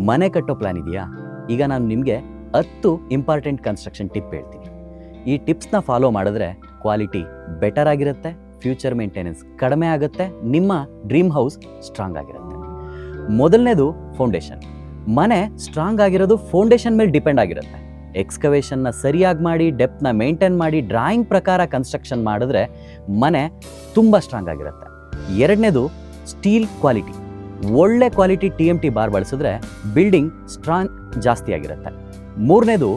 ಮನೆ ಕಟ್ಟೋ ಪ್ಲಾನ್ ಇದೆಯಾ? ಈಗ ನಾನು ನಿಮಗೆ 10 ಇಂಪಾರ್ಟೆಂಟ್ ಕನ್ಸ್ಟ್ರಕ್ಷನ್ ಟಿಪ್ ಹೇಳ್ತೀನಿ. ಈ ಟಿಪ್ಸ್ನ ಫಾಲೋ ಮಾಡಿದ್ರೆ ಕ್ವಾಲಿಟಿ ಬೆಟರ್ ಆಗಿರುತ್ತೆ, ಫ್ಯೂಚರ್ ಮೇಂಟೆನೆನ್ಸ್ ಕಡಿಮೆ ಆಗುತ್ತೆ, ನಿಮ್ಮ ಡ್ರೀಮ್ ಹೌಸ್ ಸ್ಟ್ರಾಂಗ್ ಆಗಿರುತ್ತೆ. ಮೊದಲನೇದು ಫೌಂಡೇಶನ್. ಮನೆ ಸ್ಟ್ರಾಂಗ್ ಆಗಿರೋದು ಫೌಂಡೇಶನ್ ಮೇಲೆ ಡಿಪೆಂಡ್ ಆಗಿರುತ್ತೆ. ಎಕ್ಸ್ಕವೇಷನ್ನ ಸರಿಯಾಗಿ ಮಾಡಿ, ಡೆಪ್ತ್ನ ಮೇಂಟೈನ್ ಮಾಡಿ, ಡ್ರಾಯಿಂಗ್ ಪ್ರಕಾರ ಕನ್ಸ್ಟ್ರಕ್ಷನ್ ಮಾಡಿದ್ರೆ ಮನೆ ತುಂಬ ಸ್ಟ್ರಾಂಗ್ ಆಗಿರುತ್ತೆ. ಎರಡನೇದು ಸ್ಟೀಲ್ ಕ್ವಾಲಿಟಿ. ಒಳ್ಳೆ ಕ್ವಾಲಿಟಿ TMT ಬಾರ್ ಬಳಸಿದ್ರೆ ಬಿಲ್ಡಿಂಗ್ ಸ್ಟ್ರಾಂಗ್ ಜಾಸ್ತಿ ಆಗಿರುತ್ತೆ. ಮೂರನೇದು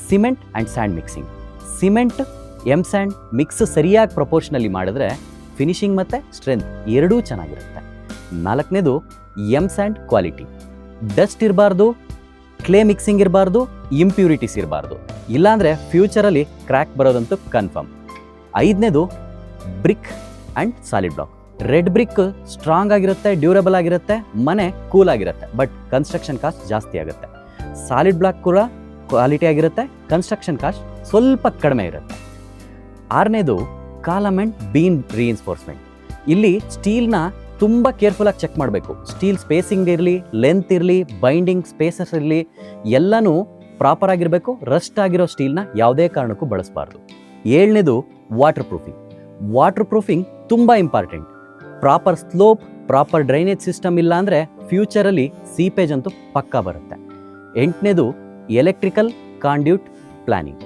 cement and sand mixing. Cement M sand mix ಸರಿಯಾಗಿ ಪ್ರಪೋರ್ಷನಲ್ಲಿ ಮಾಡಿದ್ರೆ ಫಿನಿಶಿಂಗ್ ಮತ್ತು ಸ್ಟ್ರೆಂತ್ ಎರಡೂ ಚೆನ್ನಾಗಿರುತ್ತೆ. ನಾಲ್ಕನೇದು ಎಮ್ ಸ್ಯಾಂಡ್ ಕ್ವಾಲಿಟಿ. ಡಸ್ಟ್ ಇರಬಾರ್ದು, ಕ್ಲೇ ಮಿಕ್ಸಿಂಗ್ ಇರಬಾರ್ದು, ಇಂಪ್ಯೂರಿಟೀಸ್ ಇರಬಾರ್ದು, ಇಲ್ಲಾಂದರೆ ಫ್ಯೂಚರಲ್ಲಿ ಕ್ರ್ಯಾಕ್ ಬರೋದಂತೂ ಕನ್ಫರ್ಮ್. ಐದನೇದು brick and solid block. Red brick strong ಆಗಿರುತ್ತೆ, ಡ್ಯೂರಬಲ್ ಆಗಿರುತ್ತೆ, ಮನೆ ಕೂಲ್ ಆಗಿರುತ್ತೆ, ಬಟ್ ಕನ್ಸ್ಟ್ರಕ್ಷನ್ ಕಾಸ್ಟ್ ಜಾಸ್ತಿ ಆಗುತ್ತೆ. ಸಾಲಿಡ್ ಬ್ಲಾಕ್ ಕೂಡ ಕ್ವಾಲಿಟಿ ಆಗಿರುತ್ತೆ, ಕನ್ಸ್ಟ್ರಕ್ಷನ್ ಕಾಸ್ಟ್ ಸ್ವಲ್ಪ ಕಡಿಮೆ ಇರುತ್ತೆ. ಆರನೇದು ಕಾಲಮ್ ಆ್ಯಂಡ್ ಬೀಮ್ ರೀಇನ್ಫೋರ್ಸ್ಮೆಂಟ್. ಇಲ್ಲಿ ಸ್ಟೀಲ್ನ ತುಂಬ ಕೇರ್ಫುಲ್ಲಾಗಿ ಚೆಕ್ ಮಾಡಬೇಕು. ಸ್ಟೀಲ್ ಸ್ಪೇಸಿಂಗ್ ಇರಲಿ, ಲೆಂತ್ ಇರಲಿ, ಬೈಂಡಿಂಗ್ ಸ್ಪೇಸಸ್ ಇರಲಿ, ಎಲ್ಲನೂ ಪ್ರಾಪರ್ ಆಗಿರಬೇಕು. ರಸ್ಟ್ ಆಗಿರೋ ಸ್ಟೀಲ್ನ ಯಾವುದೇ ಕಾರಣಕ್ಕೂ ಬಳಸಬಾರ್ದು. ಏಳನೇದು ವಾಟರ್ ಪ್ರೂಫಿಂಗ್. ವಾಟರ್ ಪ್ರೂಫಿಂಗ್ ತುಂಬ important. Proper slope, proper drainage system ಇಲ್ಲ ಅಂದರೆ ಫ್ಯೂಚರಲ್ಲಿ ಸೀಪೇಜ್ ಅಂತೂ ಪಕ್ಕಾ ಬರುತ್ತೆ. ಎಂಟನೇದು electrical conduit planning.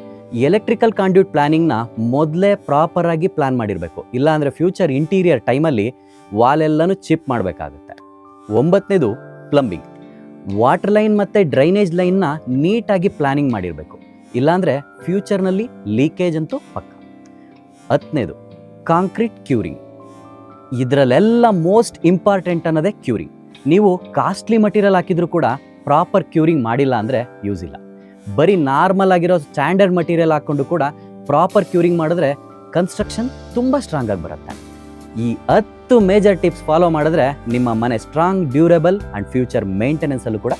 Electrical conduit ಪ್ಲ್ಯಾನಿಂಗ್ನ ಮೊದಲೇ ಪ್ರಾಪರಾಗಿ ಪ್ಲ್ಯಾನ್ ಮಾಡಿರಬೇಕು, ಇಲ್ಲಾಂದರೆ ಫ್ಯೂಚರ್ ಇಂಟೀರಿಯರ್ ಟೈಮಲ್ಲಿ ವಾಲೆಲ್ಲನೂ ಚಿಪ್ ಮಾಡಬೇಕಾಗುತ್ತೆ. ಒಂಬತ್ತನೇದು ಪ್ಲಂಬಿಂಗ್. ವಾಟರ್ ಲೈನ್ ಮತ್ತು ಡ್ರೈನೇಜ್ ಲೈನ್ನ ನೀಟಾಗಿ ಪ್ಲ್ಯಾನಿಂಗ್ ಮಾಡಿರಬೇಕು, ಇಲ್ಲಾಂದರೆ ಫ್ಯೂಚರ್ನಲ್ಲಿ ಲೀಕೇಜ್ ಅಂತೂ ಪಕ್ಕ. ಹತ್ತನೇದು ಕಾಂಕ್ರೀಟ್ ಕ್ಯೂರಿಂಗ್. ಇದರಲ್ಲೆಲ್ಲ ಮೋಸ್ಟ್ ಇಂಪಾರ್ಟೆಂಟ್ ಅನ್ನೋದೇ ಕ್ಯೂರಿಂಗ್. ನೀವು ಕಾಸ್ಟ್ಲಿ ಮಟೀರಿಯಲ್ ಹಾಕಿದರೂ ಕೂಡ ಪ್ರಾಪರ್ ಕ್ಯೂರಿಂಗ್ ಮಾಡಿಲ್ಲ ಅಂದರೆ ಯೂಸ್ ಇಲ್ಲ. ಬರೀ ನಾರ್ಮಲ್ ಆಗಿರೋ ಸ್ಟ್ಯಾಂಡರ್ಡ್ ಮಟೀರಿಯಲ್ ಹಾಕ್ಕೊಂಡು ಕೂಡ ಪ್ರಾಪರ್ ಕ್ಯೂರಿಂಗ್ ಮಾಡಿದ್ರೆ ಕನ್ಸ್ಟ್ರಕ್ಷನ್ ತುಂಬ ಸ್ಟ್ರಾಂಗ್ ಆಗಿ ಬರುತ್ತೆ. ಈ 10 ಮೇಜರ್ ಟಿಪ್ಸ್ ಫಾಲೋ ಮಾಡಿದ್ರೆ ನಿಮ್ಮ ಮನೆ ಸ್ಟ್ರಾಂಗ್, ಡ್ಯೂರಬಲ್ ಆ್ಯಂಡ್ ಫ್ಯೂಚರ್ ಮೇಂಟೆನೆನ್ಸಲ್ಲೂ ಕೂಡ